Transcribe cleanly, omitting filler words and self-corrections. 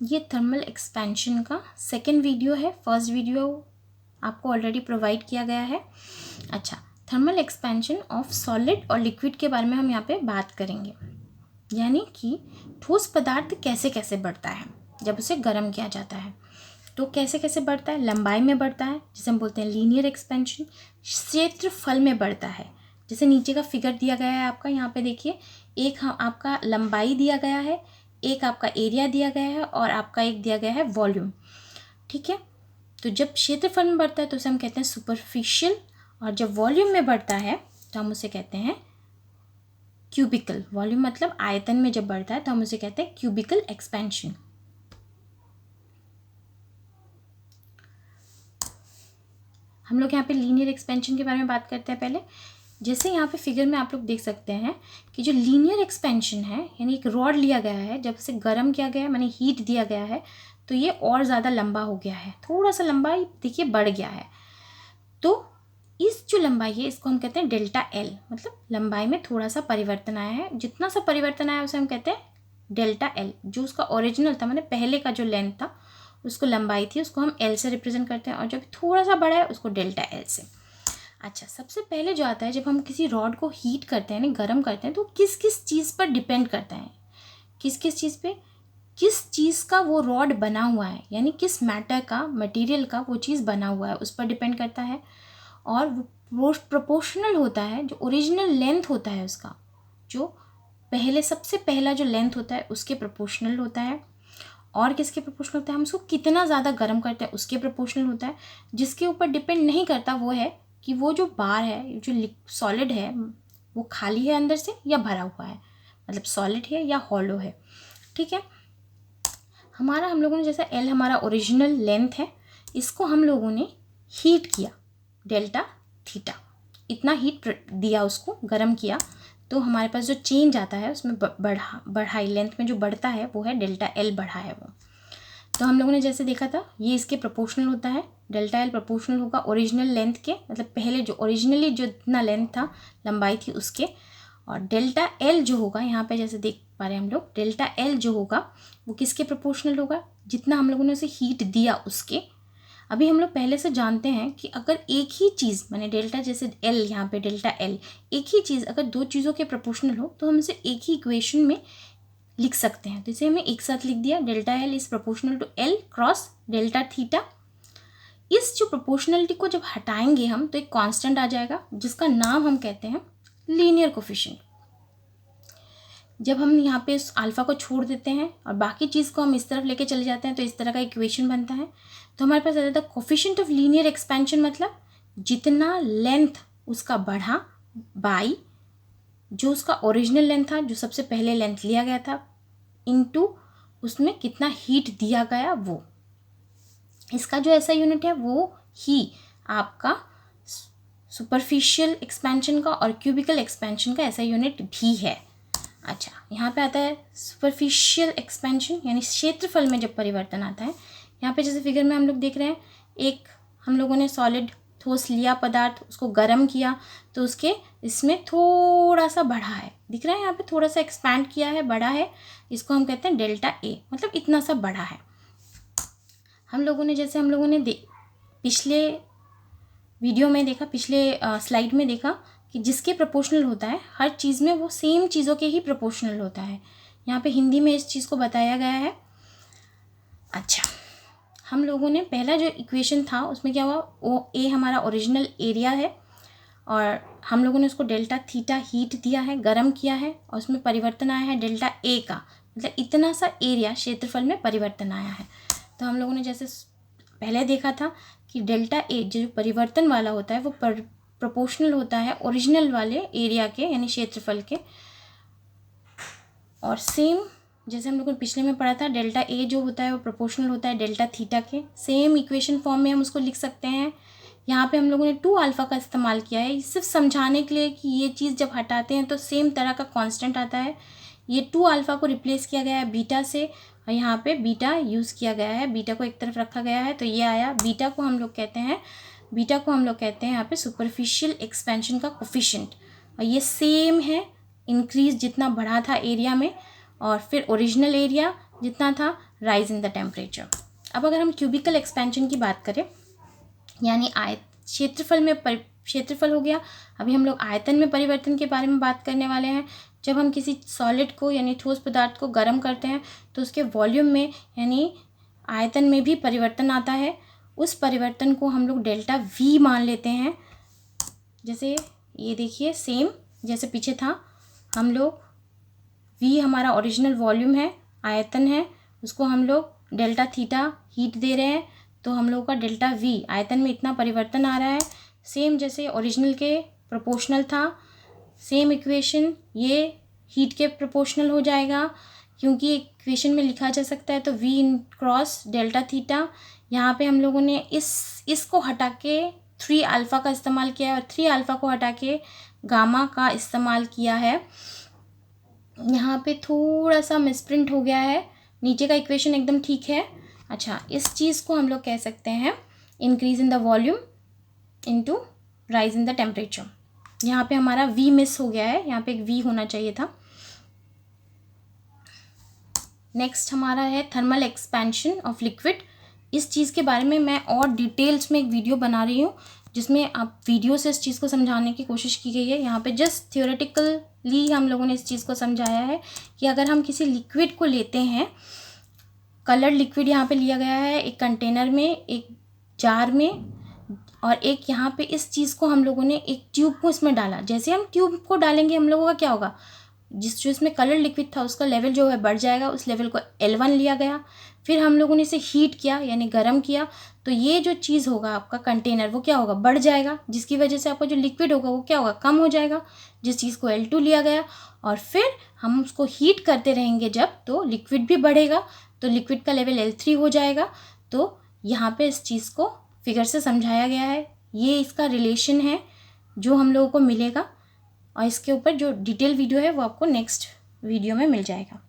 ये thermal expansion का second video है। फर्स्ट वीडियो आपको ऑलरेडी प्रोवाइड किया गया है। अच्छा, थर्मल एक्सपेंशन ऑफ सॉलिड और लिक्विड के बारे में हम यहाँ पे बात करेंगे, यानी कि ठोस पदार्थ कैसे कैसे बढ़ता है जब उसे गर्म किया जाता है। तो कैसे कैसे बढ़ता है? लंबाई में बढ़ता है, जिसे हम बोलते हैं लीनियर एक्सपेंशन। क्षेत्रफल में बढ़ता है, जैसे नीचे का फिगर दिया गया है आपका, यहाँ पे देखिए, एक आपका लंबाई दिया गया है, एक आपका एरिया दिया गया है और आपका एक दिया गया है वॉल्यूम। ठीक है, तो जब क्षेत्रफल में बढ़ता है तो उसे हम कहते हैं सुपरफिशियल, और जब वॉल्यूम में बढ़ता है तो हम उसे कहते हैं क्यूबिकल। वॉल्यूम मतलब आयतन में जब बढ़ता है तो हम उसे कहते हैं क्यूबिकल एक्सपेंशन। हम लोग यहाँ पे लीनियर एक्सपेंशन के बारे में बात करते हैं पहले। जैसे यहाँ पे फिगर में आप लोग देख सकते हैं कि जो लीनियर एक्सपेंशन है, यानी एक रॉड लिया गया है, जब उसे गर्म किया गया है, माने हीट दिया गया है, तो ये और ज़्यादा लंबा हो गया है, थोड़ा सा लंबाई देखिए बढ़ गया है। तो इस जो लंबाई है इसको हम कहते हैं डेल्टा एल, मतलब लंबाई में थोड़ा सा परिवर्तन आया है। जितना सा परिवर्तन आया उसे हम कहते हैं डेल्टा एल। जो उसका ओरिजिनल था, माने पहले का जो लेंथ था, उसको लंबाई थी, उसको हम एल से रिप्रेजेंट करते हैं, और जब थोड़ा सा बड़ा है उसको डेल्टा एल से। अच्छा, सबसे पहले जो आता है, जब हम किसी रॉड को हीट करते हैं, यानी गर्म करते हैं, तो किस किस चीज़ पर डिपेंड करता है, किस किस चीज़ पे, किस चीज़ का वो रॉड बना हुआ है, यानी किस मैटर का, मटेरियल का वो चीज़ बना हुआ है, उस पर डिपेंड करता है। और वो प्रोपोर्शनल होता है, जो ओरिजिनल लेंथ होता है उसका, जो पहले सबसे पहला जो लेंथ होता है उसके प्रोपोर्शनल होता है। और किसके प्रोपोर्शनल होता है? हम उसको कितना ज़्यादा गर्म करते हैं उसके प्रोपोर्शनल होता है। जिसके ऊपर डिपेंड नहीं करता वो है कि वो जो बार है, जो सॉलिड है, वो खाली है अंदर से या भरा हुआ है, मतलब सॉलिड है या हॉलो है। ठीक है, हम लोगों ने, जैसा एल हमारा ओरिजिनल लेंथ है, इसको हम लोगों ने हीट किया डेल्टा थीटा, इतना हीट दिया, उसको गर्म किया, तो हमारे पास जो चेंज आता है उसमें बढ़ाई लेंथ में जो बढ़ता है वो है डेल्टा एल बढ़ा है वो। तो हम लोगों ने जैसे देखा था, ये इसके प्रोपोर्शनल होता है। डेल्टा एल प्रोपोर्शनल होगा ओरिजिनल लेंथ के, मतलब पहले जो ओरिजिनली जो इतना लेंथ था, लंबाई थी, उसके। और डेल्टा एल जो होगा, यहाँ पे जैसे देख पा रहे हैं हम लोग, डेल्टा एल जो होगा वो किसके प्रोपोर्शनल होगा? जितना हम लोगों ने उसे हीट दिया उसके। अभी हम लोग पहले से जानते हैं कि अगर एक ही चीज़, मैंने डेल्टा जैसे एल, यहाँ पे डेल्टा एल, एक ही चीज़ अगर दो चीज़ों के प्रोपोर्शनल हो तो हम इसे एक ही इक्वेशन में लिख सकते हैं। तो इसे हमें एक साथ लिख दिया, delta L is proportional to L cross delta theta. इस जो प्रोपोर्शनलिटी को जब हटाएंगे हम तो एक कांस्टेंट आ जाएगा, जिसका नाम हम कहते हैं लीनियर कोफिशिएंट। जब हम यहाँ पे उस अल्फ़ा को छोड़ देते हैं और बाकी चीज़ को हम इस तरफ लेके चले जाते हैं तो इस तरह का इक्वेशन बनता है। तो हमारे पास आ जाता है कोफिशिएंट ऑफ लीनियर एक्सपेंशन, मतलब जितना लेंथ उसका बढ़ा बाई जो उसका ओरिजिनल लेंथ था, जो सबसे पहले लेंथ लिया गया था, इनटू उसमें कितना हीट दिया गया वो। इसका जो ऐसा यूनिट है वो ही आपका सुपरफिशियल एक्सपेंशन का और क्यूबिकल एक्सपेंशन का ऐसा यूनिट भी है। अच्छा, यहाँ पे आता है सुपरफिशियल एक्सपेंशन, यानी क्षेत्रफल में जब परिवर्तन आता है। यहाँ पे जैसे फिगर में हम लोग देख रहे हैं, एक हम लोगों ने सॉलिड ठोस लिया पदार्थ, उसको गर्म किया, तो उसके इसमें थोड़ा सा बढ़ा है, दिख रहा है यहाँ पे थोड़ा सा एक्सपैंड किया है, बढ़ा है, इसको हम कहते हैं डेल्टा ए, मतलब इतना सा बढ़ा है। हम लोगों ने पिछले वीडियो में देखा, पिछले स्लाइड में देखा कि जिसके प्रोपोर्शनल होता है हर चीज़ में, वो सेम चीज़ों के ही प्रोपोर्शनल होता है। यहाँ पे हिंदी में इस चीज़ को बताया गया है। अच्छा, हम लोगों ने पहला जो इक्वेशन था उसमें क्या हुआ, वो ए हमारा ओरिजिनल एरिया है, और हम लोगों ने उसको डेल्टा थीटा हीट दिया है, गर्म किया है, और उसमें परिवर्तन आया है डेल्टा ए का, मतलब इतना सा एरिया क्षेत्रफल में परिवर्तन आया है। तो हम लोगों ने जैसे पहले देखा था कि डेल्टा ए जो परिवर्तन वाला होता है वो प्रोपोर्शनल होता है ओरिजिनल वाले एरिया के, यानी क्षेत्रफल के। और सेम जैसे हम लोगों ने पिछले में पढ़ा था, डेल्टा ए जो होता है वो प्रोपोर्शनल होता है डेल्टा थीटा के। सेम इक्वेशन फॉर्म में हम उसको लिख सकते हैं। यहाँ पे हम लोगों ने 2 अल्फ़ा का इस्तेमाल किया है सिर्फ समझाने के लिए कि ये चीज़ जब हटाते हैं तो सेम तरह का कांस्टेंट आता है। ये 2 अल्फ़ा को रिप्लेस किया गया है बीटा से, और यहाँ पे बीटा यूज़ किया गया है, बीटा को एक तरफ रखा गया है, तो ये आया। बीटा को हम लोग कहते हैं यहाँ पे सुपरफिशियल एक्सपेंशन का कोफिशिएंट, और ये सेम है, इंक्रीज जितना बढ़ा था एरिया में, और फिर ओरिजिनल एरिया जितना था राइज इन द टेम्परेचर। अब अगर हम क्यूबिकल एक्सपेंशन की बात करें, यानी क्षेत्रफल हो गया। अभी हम लोग आयतन में परिवर्तन के बारे में बात करने वाले हैं। जब हम किसी सॉलिड को यानी ठोस पदार्थ को गर्म करते हैं तो उसके वॉल्यूम में यानी आयतन में भी परिवर्तन आता है। उस परिवर्तन को हम लोग डेल्टा वी मान लेते हैं। जैसे ये देखिए, सेम जैसे पीछे था, हम लोग वी हमारा ओरिजिनल वॉल्यूम है, आयतन है, उसको हम लोग डेल्टा थीटा हीट दे रहे हैं, तो हम लोगों का डेल्टा वी आयतन में इतना परिवर्तन आ रहा है। सेम जैसे ओरिजिनल के प्रोपोर्शनल था, सेम इक्वेशन ये हीट के प्रोपोर्शनल हो जाएगा, क्योंकि इक्वेशन में लिखा जा सकता है तो V in cross delta theta. यहाँ पे हम लोगों ने इसको हटा के 3 अल्फ़ा का इस्तेमाल किया है और 3 अल्फ़ा को हटा के गामा का इस्तेमाल किया है। यहाँ पे थोड़ा सा मिसप्रिंट हो गया है, नीचे का इक्वेशन एकदम ठीक है। अच्छा, इस चीज़ को हम लोग कह सकते हैं increase in the volume into rise in the temperature. यहाँ पे हमारा वी मिस हो गया है, यहाँ पे एक वी होना चाहिए था। नेक्स्ट हमारा है थर्मल एक्सपेंशन ऑफ लिक्विड। इस चीज़ के बारे में मैं और डिटेल्स में एक वीडियो बना रही हूँ, जिसमें आप वीडियो से इस चीज़ को समझाने की कोशिश की गई है। यहाँ पे जस्ट थियोरेटिकली हम लोगों ने इस चीज़ को समझाया है कि अगर हम किसी लिक्विड को लेते हैं, कलर्ड लिक्विड यहाँ पे लिया गया है एक कंटेनर में, एक जार में, और एक यहाँ पे इस चीज़ को हम लोगों ने एक ट्यूब को इसमें डाला। जैसे हम ट्यूब को डालेंगे हम लोगों का क्या होगा, जो इसमें कलर लिक्विड था उसका लेवल जो है बढ़ जाएगा। उस लेवल को L1 लिया गया, फिर हम लोगों ने इसे हीट किया यानी गर्म किया, तो ये जो चीज़ होगा आपका कंटेनर वो क्या होगा, बढ़ जाएगा, जिसकी वजह से आपका जो लिक्विड होगा वो क्या होगा, कम हो जाएगा। जिस चीज़ को L2 लिया गया और फिर हम उसको हीट करते रहेंगे जब, तो लिक्विड भी बढ़ेगा, तो लिक्विड का लेवल L3 हो जाएगा। तो यहाँ पे इस चीज़ को फिगर से समझाया गया है, ये इसका रिलेशन है जो हम लोगों को मिलेगा, और इसके ऊपर जो डिटेल वीडियो है वो आपको नेक्स्ट वीडियो में मिल जाएगा।